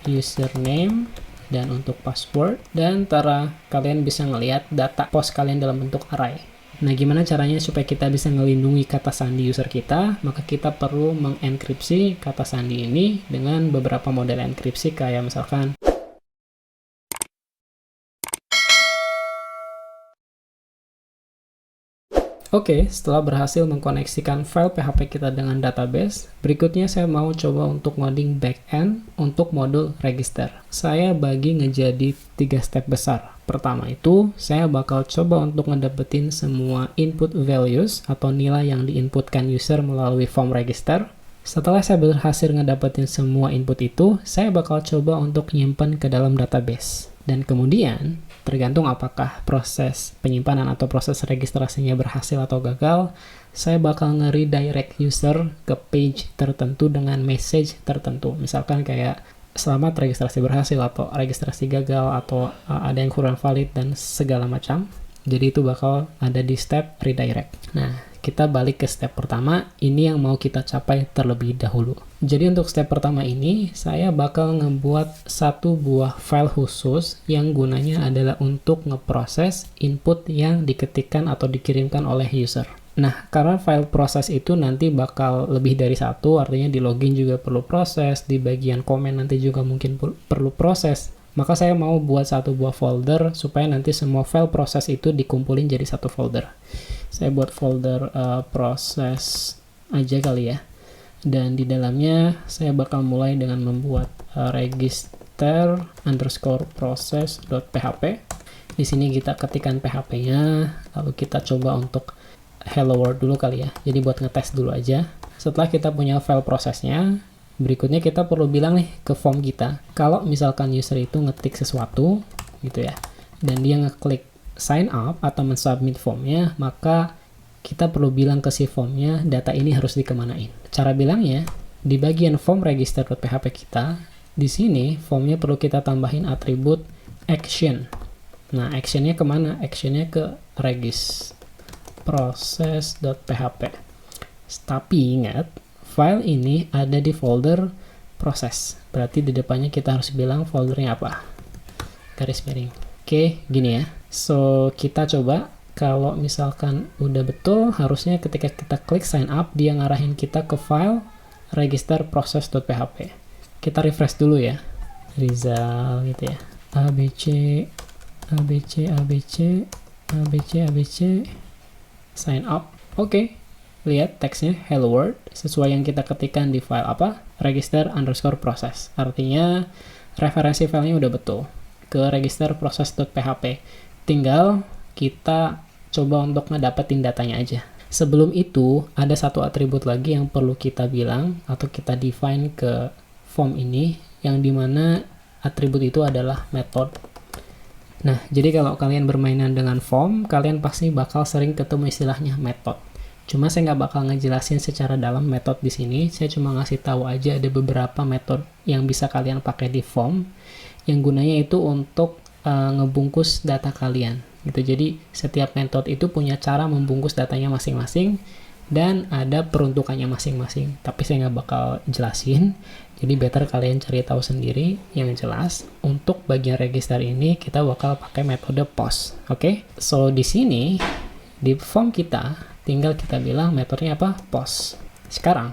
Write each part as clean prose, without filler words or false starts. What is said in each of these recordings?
username, dan untuk password, dan ntar kalian bisa ngelihat data post kalian dalam bentuk array. Nah, gimana caranya supaya kita bisa ngelindungi kata sandi user kita? Maka kita perlu mengenkripsi kata sandi ini dengan beberapa model enkripsi, kayak misalkan Oke, setelah berhasil mengkoneksikan file PHP kita dengan database, berikutnya saya mau coba untuk ngoding backend untuk modul register. Saya bagi ngejadi 3 step besar. Pertama itu, saya bakal coba untuk ngedapetin semua input values atau nilai yang diinputkan user melalui form register. Setelah saya berhasil ngedapetin semua input itu, saya bakal coba untuk nyimpen ke dalam database. Dan kemudian, tergantung apakah proses penyimpanan atau proses registrasinya berhasil atau gagal, saya bakal nge-redirect user ke page tertentu dengan message tertentu. Misalkan kayak, selamat registrasi berhasil, atau registrasi gagal, atau ada yang kurang valid, dan segala macam. Jadi itu bakal ada di step redirect. Nah, kita balik ke step pertama, ini yang mau kita capai terlebih dahulu. Jadi untuk step pertama ini, saya bakal ngebuat satu buah file khusus yang gunanya adalah untuk ngeproses input yang diketikkan atau dikirimkan oleh user. Nah, karena file proses itu nanti bakal lebih dari satu, artinya di login juga perlu proses, di bagian komen nanti juga mungkin perlu proses. Maka saya mau buat satu buah folder supaya nanti semua file proses itu dikumpulin jadi satu folder. Saya buat folder proses aja kali ya. Dan di dalamnya saya bakal mulai dengan membuat register_process.php. Di sini kita ketikkan PHP-nya, lalu kita coba untuk hello world dulu kali ya. Jadi buat ngetes dulu aja. Setelah kita punya file prosesnya, berikutnya kita perlu bilang nih ke form kita, kalau misalkan user itu ngetik sesuatu gitu ya, dan dia ngeklik sign up atau mensubmit formnya, maka kita perlu bilang ke si formnya data ini harus dikemanain. Cara bilangnya, di bagian form register.php kita, di sini formnya perlu kita tambahin atribut action. Nah, actionnya kemana? Actionnya ke regis_process.php. Tapi ingat, file ini ada di folder proses. Berarti di depannya kita harus bilang foldernya apa. Garis miring. Oke, gini ya. So, kita coba. Kalau misalkan udah betul, harusnya ketika kita klik sign up, dia ngarahin kita ke file register_process.php. Kita refresh dulu ya. Rizal gitu ya. ABC, ABC, ABC, ABC, ABC, sign up. Oke. Lihat teksnya hello world sesuai yang kita ketikkan di file apa? register_process. Artinya referensi filenya udah betul ke register_process.php. Tinggal kita coba untuk ngedapetin datanya aja. Sebelum itu ada satu atribut lagi yang perlu kita bilang atau kita define ke form ini, yang dimana atribut itu adalah method. Nah, jadi kalau kalian bermainan dengan form, kalian pasti bakal sering ketemu istilahnya method. Cuma saya nggak bakal ngejelasin secara dalam metode di sini, saya cuma ngasih tahu aja ada beberapa metode yang bisa kalian pakai di form, yang gunanya itu untuk ngebungkus data kalian. Gitu. Jadi setiap metode itu punya cara membungkus datanya masing-masing, dan ada peruntukannya masing-masing. Tapi saya nggak bakal jelasin, jadi better kalian cari tahu sendiri yang jelas. Untuk bagian register ini kita bakal pakai metode post. Oke? So di sini di form kita tinggal kita bilang metodenya apa? Post. Sekarang,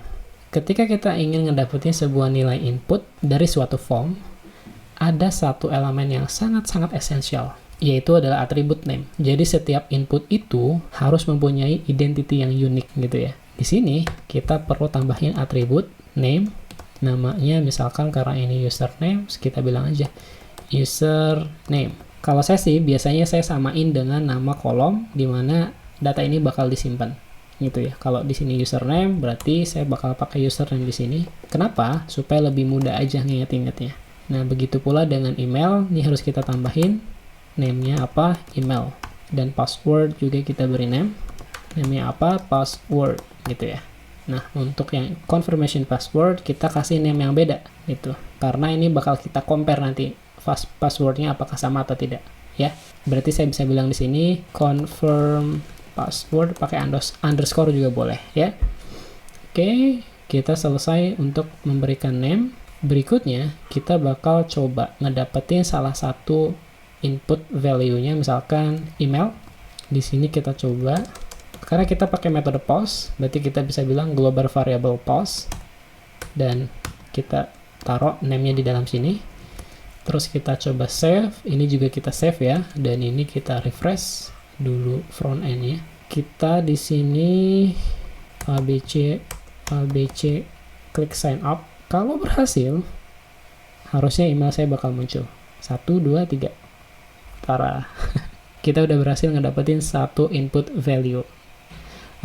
ketika kita ingin ngedapetin sebuah nilai input dari suatu form, ada satu elemen yang sangat-sangat esensial, yaitu adalah atribut name. Jadi setiap input itu harus mempunyai identity yang unik gitu ya. Di sini kita perlu tambahin atribut name, namanya misalkan karena ini username, kita bilang aja username. Kalau saya sih biasanya saya samain dengan nama kolom di mana data ini bakal disimpan gitu ya. Kalau di sini username, berarti saya bakal pakai username di sini. Kenapa? Supaya lebih mudah aja nginget-ingetnya. Nah, begitu pula dengan email, ini harus kita tambahin name-nya apa? Email. Dan password juga kita beri name. Name-nya apa? Password gitu ya. Nah, untuk yang confirmation password, kita kasih name yang beda gitu. Karena ini bakal kita compare nanti passwordnya apakah sama atau tidak ya. Berarti saya bisa bilang di sini confirm password pakai underscore juga boleh ya. Oke, kita selesai untuk memberikan name. Berikutnya, kita bakal coba ngedapetin salah satu input value-nya, misalkan email. Di sini kita coba, karena kita pakai metode post, berarti kita bisa bilang global variable post, dan kita taruh name-nya di dalam sini. Terus kita coba save, ini juga kita save ya, dan ini kita refresh dulu front end-nya. Kita di sini ABC klik sign up. Kalau berhasil, harusnya email saya bakal muncul. 1, 2, 3. Tara. Kita udah berhasil ngedapetin satu input value.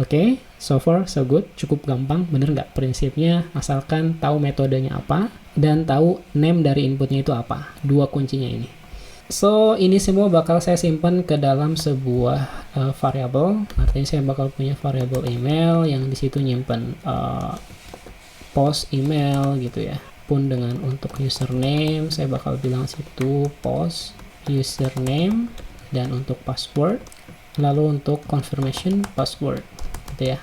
Oke, so far so good, cukup gampang, bener nggak prinsipnya, asalkan tahu metodenya apa, dan tahu name dari inputnya itu apa, 2 kuncinya ini. So, ini semua bakal saya simpan ke dalam sebuah variable, artinya saya bakal punya variable email, yang disitu nyimpen post email gitu ya. Pun dengan untuk username, saya bakal bilang situ post username, dan untuk password, lalu untuk confirmation password gitu ya.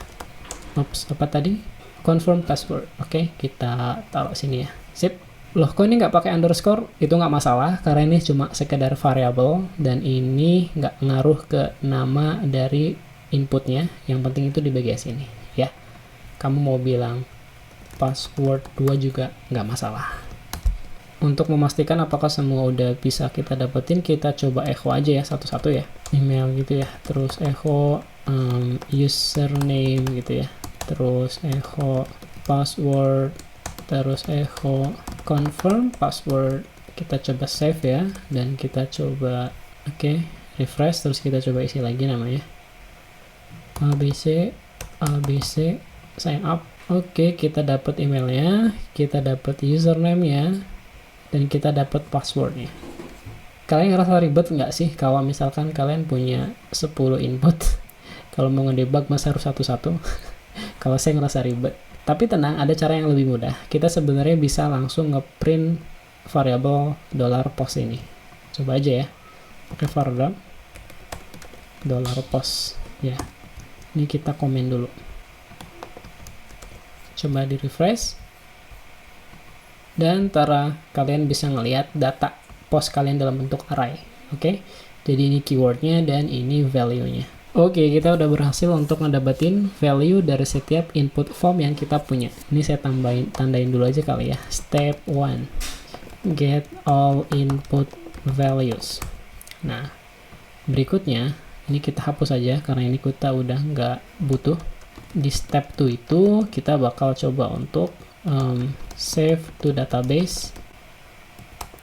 Oops, apa tadi? Confirm password. Oke, kita taruh sini ya. Sip. Loh, kok ini nggak pakai underscore? Itu nggak masalah, karena ini cuma sekedar variable, dan ini nggak ngaruh ke nama dari inputnya. Yang penting itu di bagian sini ya. Kamu mau bilang password 2 juga nggak masalah. Untuk memastikan apakah semua udah bisa kita dapetin, kita coba echo aja ya satu-satu ya. Email gitu ya, terus echo username gitu ya, terus echo password, terus echo confirm password. Kita coba save ya, dan kita coba refresh, terus kita coba isi lagi namanya ABC sign up. Kita dapat emailnya, kita dapat username ya, dan kita dapat passwordnya. Kalian ngerasa ribet nggak sih kalau misalkan kalian punya 10 input? Kalau mau ngedebug masa harus satu-satu? Kalau saya ngerasa ribet. Tapi tenang, ada cara yang lebih mudah. Kita sebenarnya bisa langsung ngeprint variable $post ini. Coba aja ya. Pakai var $post ya. Ini kita komen dulu. Coba di refresh. Dan kalian bisa ngelihat data post kalian dalam bentuk array. Jadi ini keywordnya dan ini value-nya. Kita udah berhasil untuk ngedapetin value dari setiap input form yang kita punya. Ini saya tandain dulu aja kali ya. Step 1, get all input values. Nah, berikutnya ini kita hapus aja karena ini kita udah nggak butuh. Di step 2 itu kita bakal coba untuk save to database.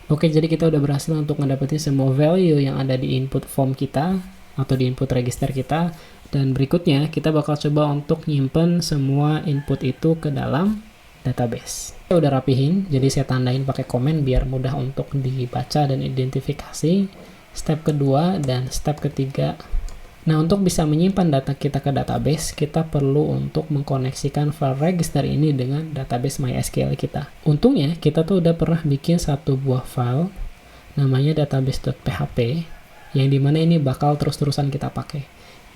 Jadi kita udah berhasil untuk ngedapetin semua value yang ada di input form kita atau di input register kita, dan berikutnya kita bakal coba untuk nyimpen semua input itu ke dalam database. Saya udah rapihin, jadi saya tandain pakai komen biar mudah untuk dibaca dan identifikasi. Step kedua dan step ketiga. Nah, untuk bisa menyimpan data kita ke database, kita perlu untuk mengkoneksikan file register ini dengan database MySQL kita. Untungnya, kita tuh udah pernah bikin satu buah file namanya database.php, yang dimana ini bakal terus-terusan kita pakai.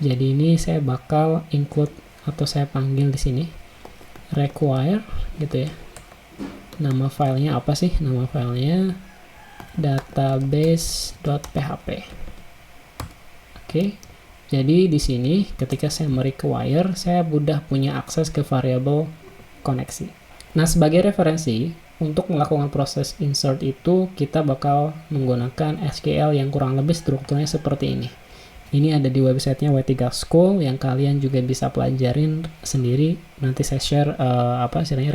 Jadi ini saya bakal include atau saya panggil di sini require gitu ya. Nama filenya apa sih? Nama filenya database.php. Jadi di sini ketika saya merequire, saya udah punya akses ke variabel koneksi. Nah, sebagai referensi, untuk melakukan proses insert itu, kita bakal menggunakan SQL yang kurang lebih strukturnya seperti ini. Ini ada di websitenya W3 School yang kalian juga bisa pelajarin sendiri. Nanti saya share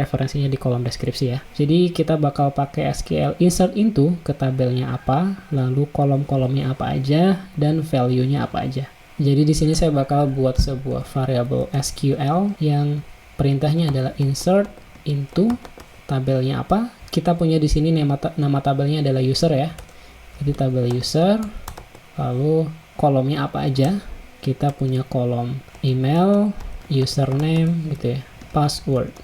referensinya di kolom deskripsi ya. Jadi kita bakal pakai SQL insert into ke tabelnya apa, lalu kolom-kolomnya apa aja, dan value-nya apa aja. Jadi di sini saya bakal buat sebuah variable SQL yang perintahnya adalah insert into tabelnya apa. Kita punya di sini nama tabelnya adalah user ya. Jadi tabel user, lalu kolomnya apa aja. Kita punya kolom email, username gitu ya, password.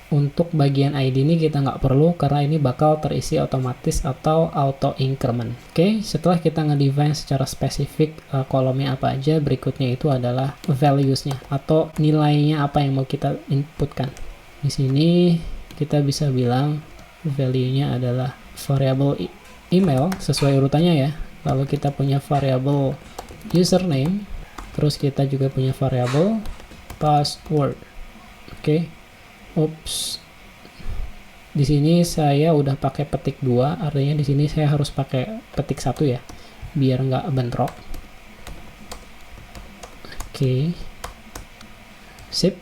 Untuk bagian ID ini kita nggak perlu karena ini bakal terisi otomatis atau auto increment. Setelah kita ngedefine secara spesifik kolomnya apa aja, berikutnya itu adalah values-nya atau nilainya apa yang mau kita inputkan. Di sini kita bisa bilang value-nya adalah variable email sesuai urutannya ya. Lalu kita punya variable username, terus kita juga punya variable password. Oke. Oops. Di sini saya udah pakai petik 2, artinya di sini saya harus pakai petik 1 ya, biar nggak bentrok. Oke. Sip.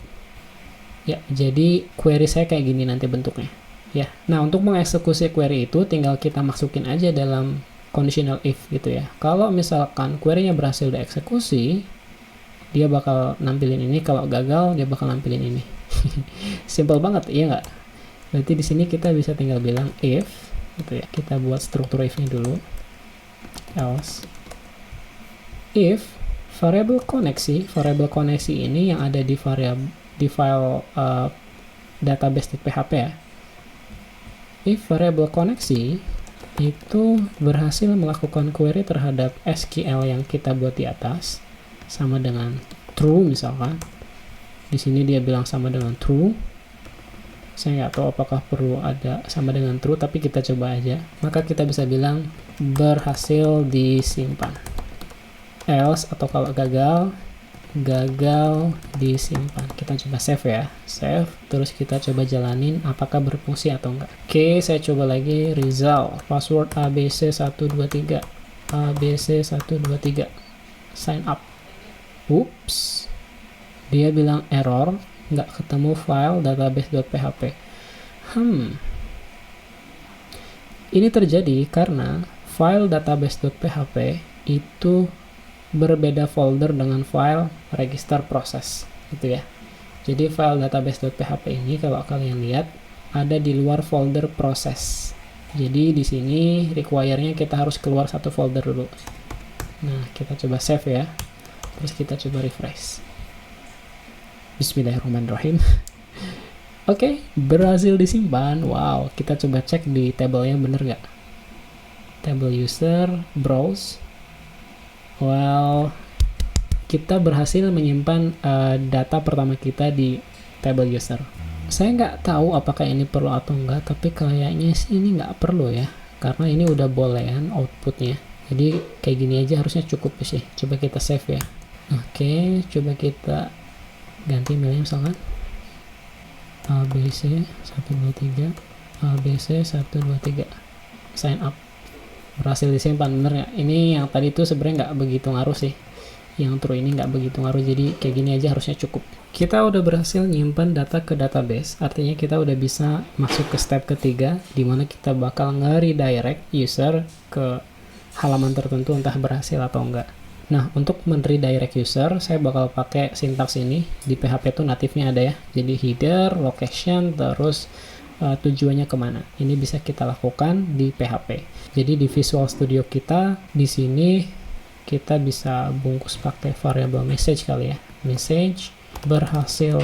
Ya, jadi query saya kayak gini nanti bentuknya. Ya. Nah, untuk mengeksekusi query itu tinggal kita masukin aja dalam conditional if gitu ya. Kalau misalkan query-nya berhasil dieksekusi, dia bakal nampilin ini. Kalau gagal, dia bakal nampilin ini. Simple banget, iya nggak? Berarti di sini kita bisa tinggal bilang if, gitu ya. Kita buat struktur if-nya dulu. Else. If variable koneksi ini yang ada di file database.php ya. If variable koneksi itu berhasil melakukan query terhadap SQL yang kita buat di atas sama dengan true misalkan. Di sini dia bilang sama dengan true. Saya nggak tahu apakah perlu ada sama dengan true, tapi kita coba aja. Maka kita bisa bilang berhasil disimpan. Else atau kalau gagal disimpan. Kita coba save ya. Save, terus kita coba jalanin apakah berfungsi atau enggak. Oke, saya coba lagi result. Password ABC123. ABC123. Sign up. Oops. Dia bilang error, nggak ketemu file database.php. Ini terjadi karena file database.php itu berbeda folder dengan file register process gitu ya. Jadi file database.php ini kalau kalian lihat ada di luar folder proses. Jadi di sini require-nya kita harus keluar satu folder dulu. Nah, kita coba save ya. Terus kita coba refresh. Bismillahirrahmanirrahim. Oke, berhasil disimpan. Wow, kita coba cek di tabelnya bener nggak? Table user, browse. Well, kita berhasil menyimpan data pertama kita di table user. Saya nggak tahu apakah ini perlu atau enggak, tapi kayaknya sih ini nggak perlu ya, karena ini udah boolean outputnya. Jadi kayak gini aja harusnya cukup sih. Coba kita save ya. Oke, coba kita ganti emailnya misalkan ABC123 ABC123 sign up. Berhasil disimpan, bener ya. Ini yang tadi itu sebenarnya nggak begitu ngaruh sih, yang true ini nggak begitu ngaruh, jadi kayak gini aja harusnya cukup. Kita udah berhasil nyimpan data ke database, artinya kita udah bisa masuk ke step ketiga, dimana kita bakal nge-redirect user ke halaman tertentu, entah berhasil atau enggak. Nah, untuk men-redirect user, saya bakal pakai sintaks ini. Di PHP itu natifnya ada ya, jadi header, location, terus tujuannya kemana. Ini bisa kita lakukan di PHP. Jadi di Visual Studio kita, di sini kita bisa bungkus pakai variable message kali ya. Message berhasil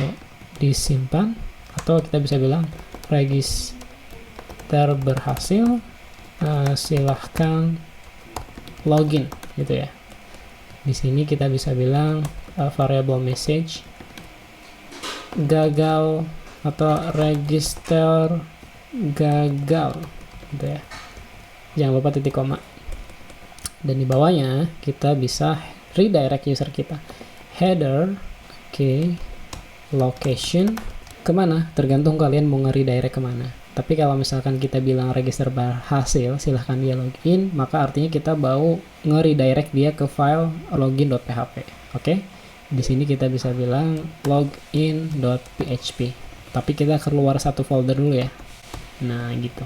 disimpan, atau kita bisa bilang register berhasil, silahkan login gitu ya. Di sini kita bisa bilang variable message gagal atau register gagal gitu ya. Jangan lupa titik koma. Dan di bawahnya kita bisa redirect user kita. Header, oke, location, kemana? Tergantung kalian mau nge-redirect kemana. Tapi kalau misalkan kita bilang register berhasil, silahkan dia login, maka artinya kita mau nge-redirect dia ke file login.php. Oke? Di sini kita bisa bilang login.php. Tapi kita keluar satu folder dulu ya. Nah, gitu.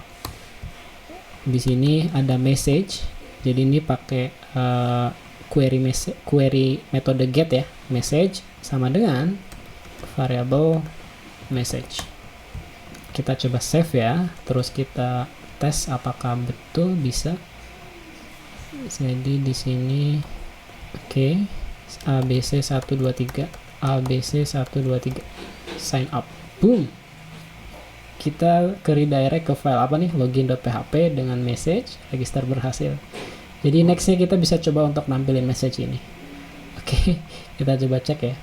Di sini ada message. Jadi ini pakai query metode get ya. Message sama dengan variable message. Kita coba save ya. Terus kita tes apakah betul bisa. Jadi di sini oke. ABC123 ABC123 sign up. Boom. Kita ke redirect ke file apa nih? Login.php dengan message register berhasil. Jadi nextnya kita bisa coba untuk nampilin message ini. Oke, kita coba cek ya.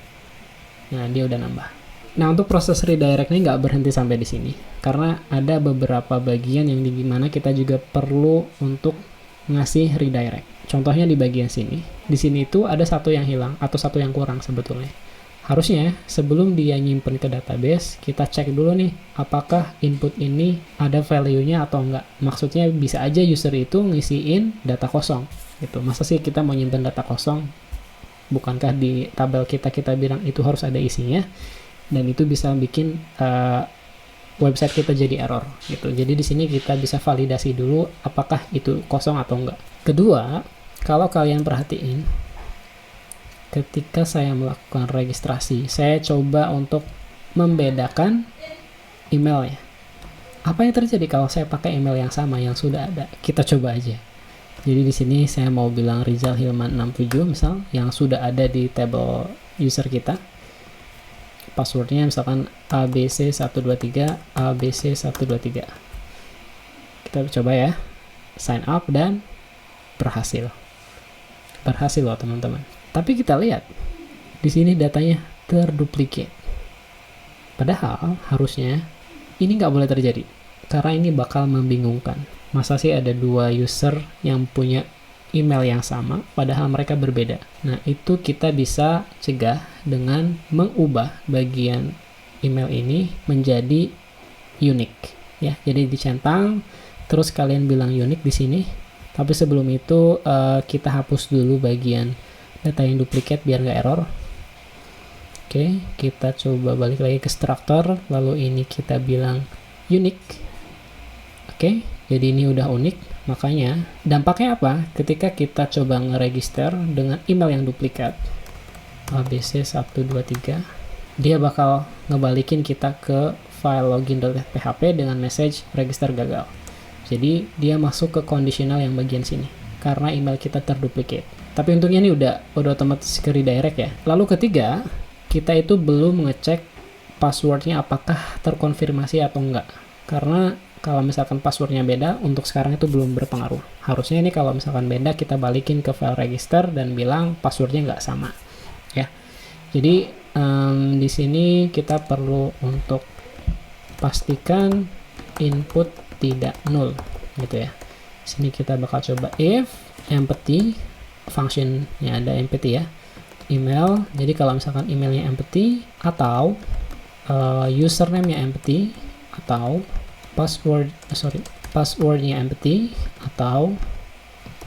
Nah, dia udah nambah. Nah, untuk proses redirect ini nggak berhenti sampai di sini, karena ada beberapa bagian yang dimana kita juga perlu untuk ngasih redirect. Contohnya di bagian sini. Di sini itu ada satu yang hilang atau satu yang kurang sebetulnya. Harusnya sebelum dia nyimpen ke database, kita cek dulu nih, apakah input ini ada value-nya atau enggak. Maksudnya bisa aja user itu ngisiin data kosong gitu. Masa sih kita mau nyimpen data kosong? Bukankah di tabel kita bilang itu harus ada isinya? Dan itu bisa bikin website kita jadi error gitu. Jadi di sini kita bisa validasi dulu apakah itu kosong atau enggak. Kedua, kalau kalian perhatiin, ketika saya melakukan registrasi, saya coba untuk membedakan emailnya. Apa yang terjadi kalau saya pakai email yang sama yang sudah ada? Kita coba aja. Jadi di sini saya mau bilang Rizal Hilman 67 misal yang sudah ada di table user kita. Passwordnya misalkan ABC123 ABC123. Kita coba ya, sign up dan berhasil loh teman-teman. Tapi kita lihat di sini datanya terduplicate. Padahal harusnya ini nggak boleh terjadi karena ini bakal membingungkan. Masa sih ada dua user yang punya email yang sama padahal mereka berbeda. Nah, itu kita bisa cegah dengan mengubah bagian email ini menjadi unique ya. Jadi dicentang terus kalian bilang unique di sini. Tapi sebelum itu kita hapus dulu bagian data yang duplicate biar nggak error. Oke, kita coba balik lagi ke struktur, lalu ini kita bilang unique. Oke, jadi ini udah unik. Makanya dampaknya apa? Ketika kita coba ngeregister dengan email yang duplikat ABC123, dia bakal ngebalikin kita ke file login.php dengan message register gagal. Jadi dia masuk ke conditional yang bagian sini karena email kita terduplicate. Tapi untungnya ini udah otomatis ke redirect ya. Lalu ketiga, kita itu belum ngecek passwordnya apakah terkonfirmasi atau enggak. Karena kalau misalkan passwordnya beda, untuk sekarang itu belum berpengaruh. Harusnya ini kalau misalkan beda, kita balikin ke file register dan bilang passwordnya nggak sama. Ya. Jadi di sini kita perlu untuk pastikan input tidak null, gitu ya. Sini kita bakal coba if empty, functionnya ada empty ya, email. Jadi kalau misalkan emailnya empty atau username-nya empty atau passwordnya empty atau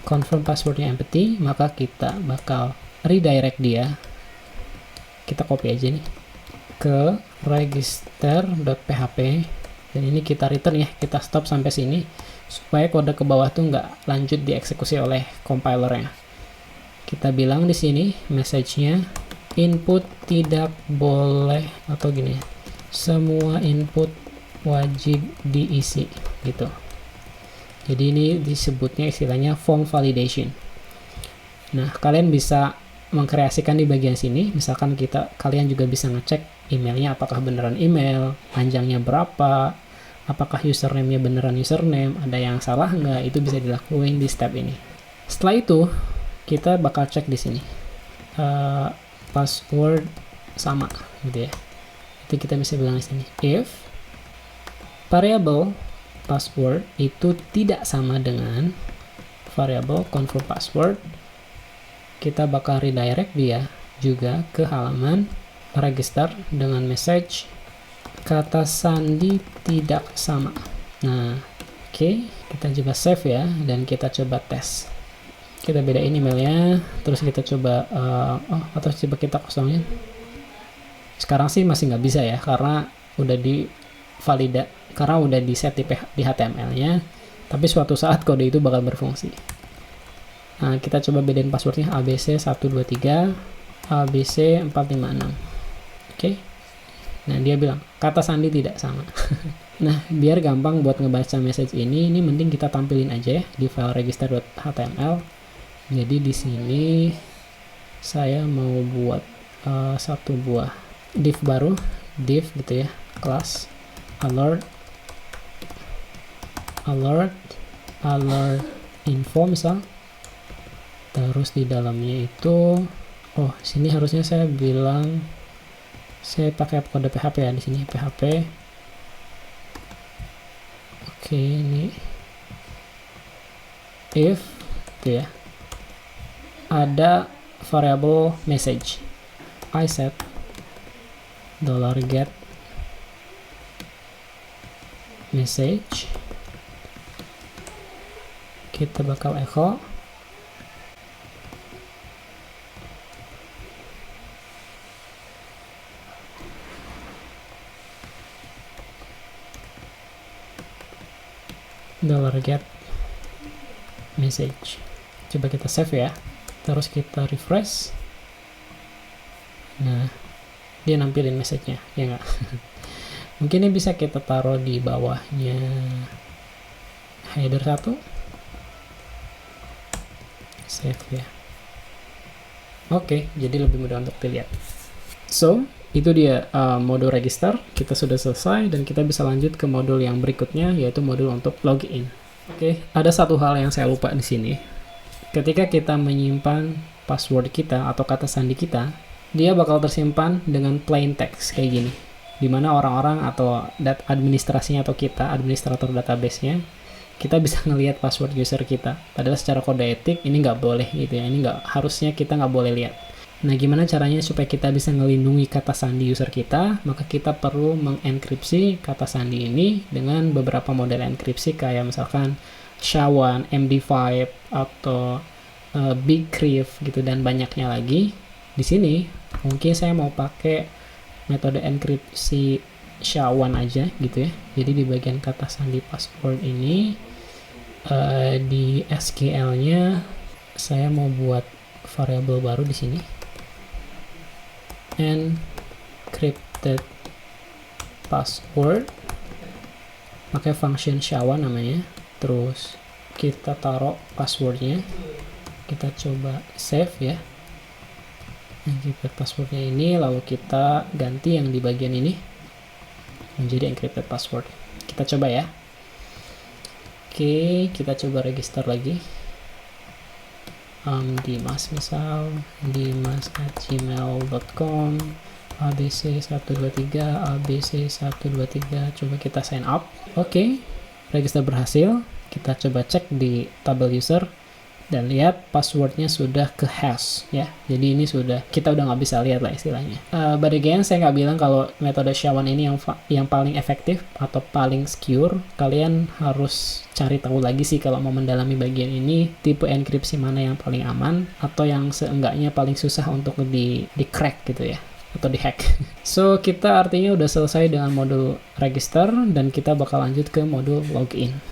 confirm passwordnya empty, maka kita bakal redirect dia. Kita copy aja nih ke register.php dan ini kita return ya, kita stop sampai sini supaya kode ke bawah tuh nggak lanjut dieksekusi oleh compilernya. Kita bilang di sini message-nya input tidak boleh, atau gini, semua input wajib diisi gitu. Jadi ini disebutnya istilahnya form validation. Nah, kalian bisa mengkreasikan di bagian sini. Misalkan kalian juga bisa ngecek emailnya apakah beneran email, panjangnya berapa, apakah username-nya beneran username, ada yang salah nggak, itu bisa dilakuin di step ini. Setelah itu kita bakal cek di sini password sama gitu ya. Itu kita bisa bilang di sini if variable password itu tidak sama dengan variable confirm password, kita bakal redirect dia juga ke halaman register dengan message kata sandi tidak sama. Nah, oke, kita juga save ya dan kita coba tes. Kita bedain emailnya, terus kita coba atau coba kita kosongin. Sekarang sih masih nggak bisa ya karena udah karena udah di set di HTML-nya, tapi suatu saat kode itu bakal berfungsi. Nah, kita coba bedain passwordnya ABC123 ABC456. Oke. Nah, dia bilang kata sandi tidak sama. Nah, biar gampang buat ngebaca message ini mending kita tampilin aja ya di file register.html. Jadi di sini saya mau buat satu buah div baru, div gitu ya, class alert info misal. Terus di dalamnya itu sini harusnya saya bilang Saya pakai kode PHP ya di sini, PHP. Oke, ini if itu ya. Ada variable message. I set $get message. Kita bakal echo $get message. Coba kita save ya, terus kita refresh. Nah, dia nampilin message-nya, ya nggak? Mungkin ini bisa kita taruh di bawahnya header 1. Save ya. Oke, jadi lebih mudah untuk dilihat. So, itu dia modul register. Kita sudah selesai dan kita bisa lanjut ke modul yang berikutnya, yaitu modul untuk login. Oke, ada satu hal yang saya lupa di sini. Ketika kita menyimpan password kita atau kata sandi kita, dia bakal tersimpan dengan plain text kayak gini, dimana orang-orang atau administrasinya atau kita, administrator database-nya, kita bisa ngelihat password user kita. Padahal secara kode etik ini nggak boleh gitu ya, ini nggak, harusnya kita nggak boleh lihat. Nah, gimana caranya supaya kita bisa melindungi kata sandi user kita? Maka kita perlu mengenkripsi kata sandi ini dengan beberapa model enkripsi kayak misalkan SHA-1, MD5, atau Bcrypt gitu, dan banyaknya lagi. Di sini mungkin saya mau pakai metode enkripsi SHA-1 aja gitu ya. Jadi di bagian kata sandi password ini di SQL-nya saya mau buat variabel baru di sini, encrypted password, pakai function SHA-1 namanya. Terus kita taruh passwordnya, kita coba save ya, encrypted passwordnya ini, lalu kita ganti yang di bagian ini menjadi encrypted password. Kita coba ya. Oke, kita coba register lagi. Dimas misal, dimas@gmail.com, abc123, abc123. Coba kita sign up. Oke, register berhasil. Kita coba cek di tabel user dan lihat passwordnya sudah ke hash ya. Jadi ini sudah, kita udah nggak bisa lihat lah istilahnya. But again, saya nggak bilang kalau metode SHA-1 ini yang paling efektif atau paling secure. Kalian harus cari tahu lagi sih kalau mau mendalami bagian ini, tipe enkripsi mana yang paling aman atau yang seenggaknya paling susah untuk di crack gitu ya, atau di hack. So, kita artinya udah selesai dengan modul register dan kita bakal lanjut ke modul login.